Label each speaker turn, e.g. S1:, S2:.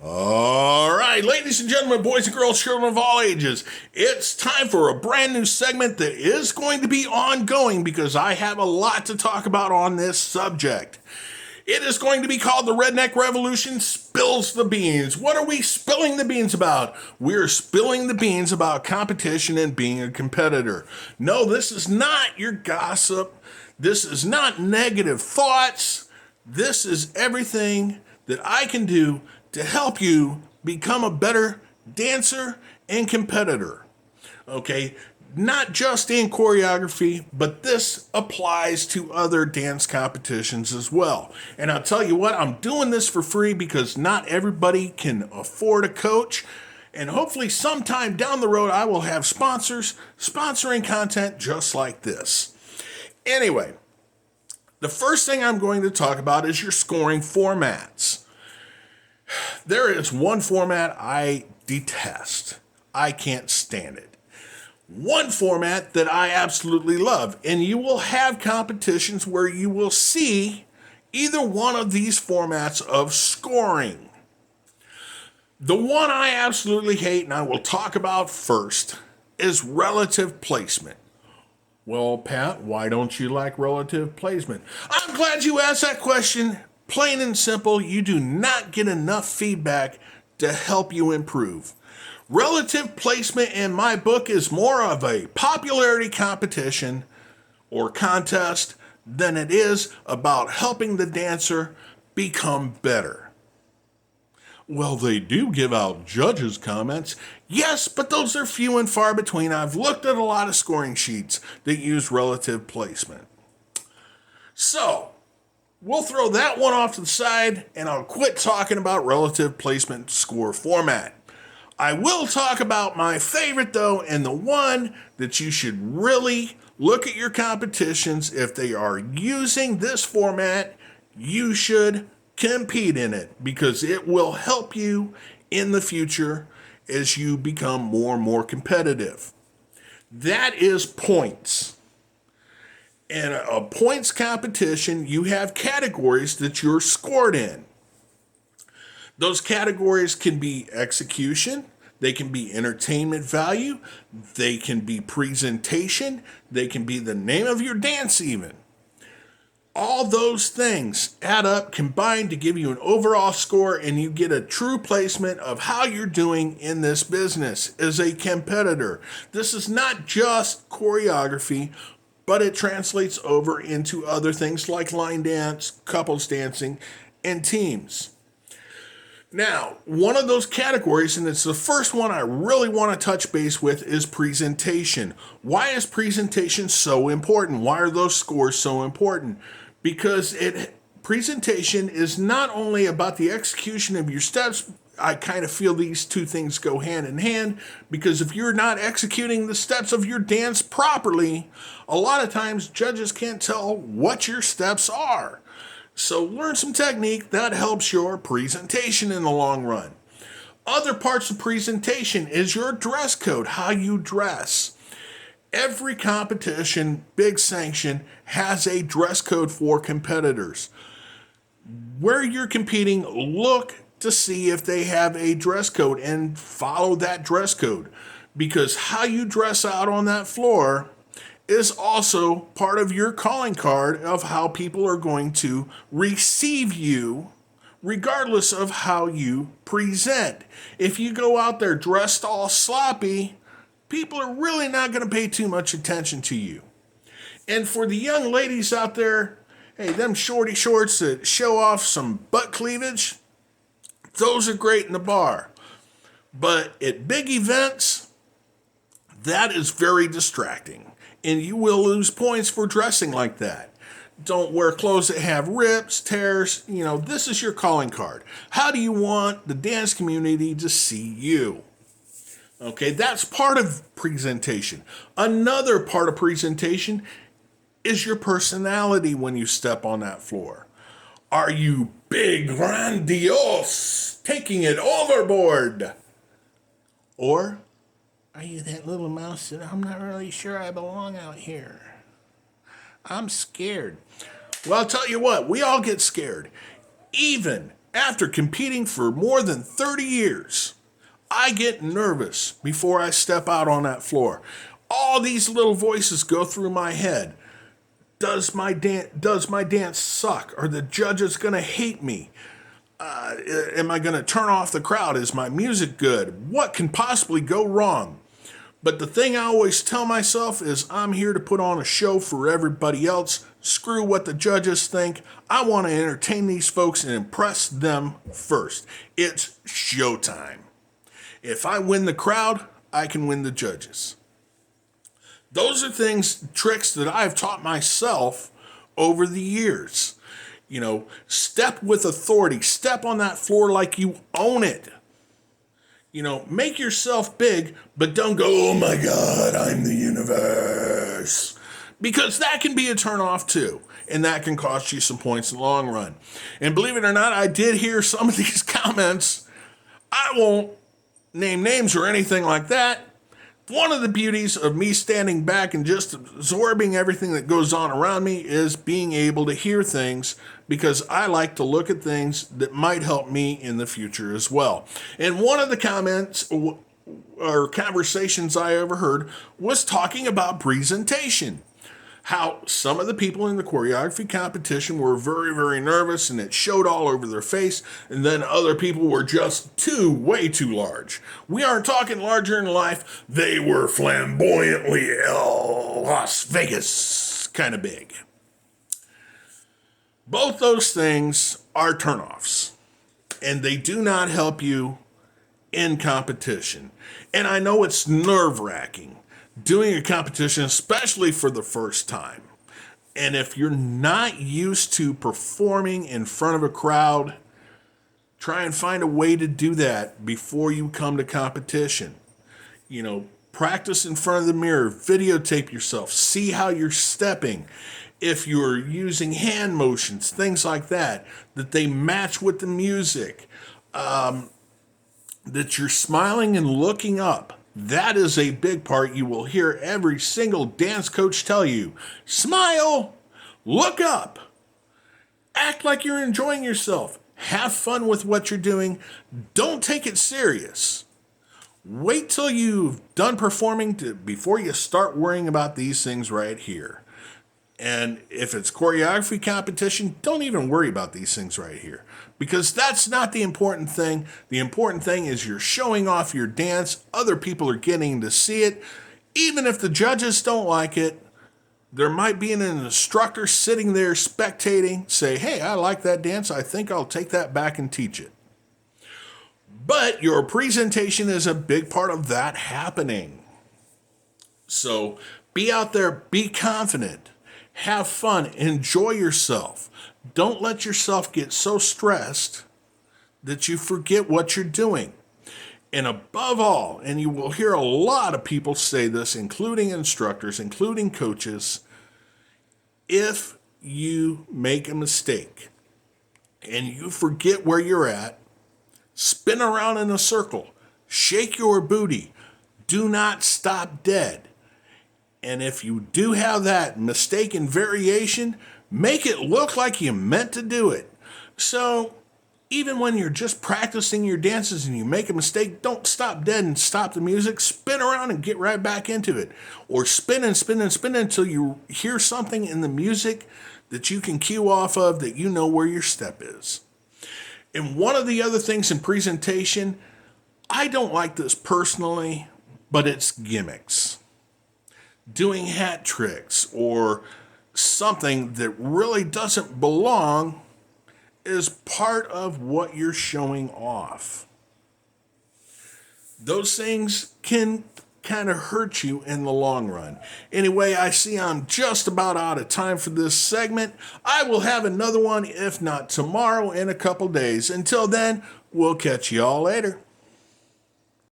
S1: All right, ladies and gentlemen, boys and girls, children of all ages, it's time for a brand new segment that is going to be ongoing because I have a lot to talk about on this subject. It is going to be called the Redneck Revolution Spills the Beans. What are we spilling the beans about? We're spilling the beans about competition and being a competitor. No, this is not your gossip. This is not negative thoughts. This is everything that I can do to help you become a better dancer and competitor. Okay? Not just in choreography, but this applies to other dance competitions as well. And I'll tell you what, I'm doing this for free because not everybody can afford a coach. And hopefully sometime down the road, I will have sponsors sponsoring content just like this. Anyway, the first thing I'm going to talk about is your scoring formats. There is one format I detest. I can't stand it. One format that I absolutely love, and you will have competitions where you will see either one of these formats of scoring. The one I absolutely hate, and I will talk about first, is relative placement. Well, Pat, why don't you like relative placement? I'm glad you asked that question. Plain and simple, you do not get enough feedback to help you improve. Relative placement in my book is more of a popularity competition or contest than it is about helping the dancer become better. Well, they do give out judges' comments. Yes, but those are few and far between. I've looked at a lot of scoring sheets that use relative placement. So, we'll throw that one off to the side and I'll quit talking about relative placement score format. I will talk about my favorite though, and the one that you should really look at your competitions. If they are using this format, you should compete in it because it will help you in the future as you become more and more competitive. That is points. In a points competition, you have categories that you're scored in. Those categories can be execution, they can be entertainment value, they can be presentation, they can be the name of your dance even. All those things add up, combine to give you an overall score, and you get a true placement of how you're doing in this business as a competitor. This is not just choreography, but it translates over into other things like line dance, couples dancing, and teams. Now, one of those categories, and it's the first one I really want to touch base with, is presentation. Why is presentation so important? Why are those scores so important? Because presentation is not only about the execution of your steps. I kind of feel these two things go hand in hand because if you're not executing the steps of your dance properly, a lot of times judges can't tell what your steps are. So learn some technique that helps your presentation in the long run. Other parts of presentation is your dress code, how you dress. Every competition, big sanction, has a dress code for competitors. Where you're competing, look to see if they have a dress code and follow that dress code. Because how you dress out on that floor is also part of your calling card of how people are going to receive you regardless of how you present. If you go out there dressed all sloppy, people are really not going to pay too much attention to you. And for the young ladies out there, hey, them shorty shorts that show off some butt cleavage, those are great in the bar. But at big events, that is very distracting. And you will lose points for dressing like that. Don't wear clothes that have rips, tears. This is your calling card. How do you want the dance community to see you? Okay, that's part of presentation. Another part of presentation is your personality when you step on that floor. Are you big, grandiose, taking it overboard? Or are you that little mouse that I'm not really sure I belong out here? I'm scared. Well, I'll tell you what, we all get scared. Even After competing for more than 30 years, I get nervous before I step out on that floor. All these little voices go through my head. Does my dance suck? Are the judges going to hate me? Am I going to turn off the crowd? Is my music good? What can possibly go wrong? But the thing I always tell myself is I'm here to put on a show for everybody else. Screw what the judges think. I want to entertain these folks and impress them first. It's showtime. If I win the crowd, I can win the judges. Those are tricks that I've taught myself over the years. Step with authority. Step on that floor like you own it. Make yourself big, but don't go, oh my God, I'm the universe. Because that can be a turnoff too. And that can cost you some points in the long run. And believe it or not, I did hear some of these comments. I won't name names or anything like that. One of the beauties of me standing back and just absorbing everything that goes on around me is being able to hear things, because I like to look at things that might help me in the future as well. And one of the comments or conversations I overheard was talking about presentation. How some of the people in the choreography competition were very, very nervous and it showed all over their face, and then other people were just way too large. We aren't talking larger in life. They were flamboyantly Las Vegas kind of big. Both those things are turnoffs, and they do not help you in competition. And I know it's nerve-wracking doing a competition, especially for the first time. And if you're not used to performing in front of a crowd, try and find a way to do that before you come to competition. Practice in front of the mirror, videotape yourself, see how you're stepping. If you're using hand motions, things like that they match with the music, that you're smiling and looking up. That is a big part. You will hear every single dance coach tell you. Smile, look up, act like you're enjoying yourself, have fun with what you're doing. Don't take it serious. Wait till you've done performing before you start worrying about these things right here. And if it's choreography competition, don't even worry about these things right here, because that's not the important thing. The important thing is you're showing off your dance. Other people are getting to see it. Even if the judges don't like it, there might be an instructor sitting there spectating, say, hey, I like that dance. I think I'll take that back and teach it. But your presentation is a big part of that happening. So be out there, be confident. Have fun, enjoy yourself. Don't let yourself get so stressed that you forget what you're doing. And above all, and you will hear a lot of people say this, including instructors, including coaches, if you make a mistake and you forget where you're at, spin around in a circle, shake your booty, do not stop dead. And if you do have that mistaken variation, make it look like you meant to do it. So even when you're just practicing your dances and you make a mistake, don't stop dead and stop the music. Spin around and get right back into it. Or spin and spin and spin until you hear something in the music that you can cue off of, that you know where your step is. And one of the other things in presentation, I don't like this personally, but it's gimmicks. Doing hat tricks or something that really doesn't belong is part of what you're showing off. Those things can kind of hurt you in the long run. Anyway, I see I'm just about out of time for this segment. I will have another one, if not tomorrow, in a couple days. Until then, we'll catch you all later.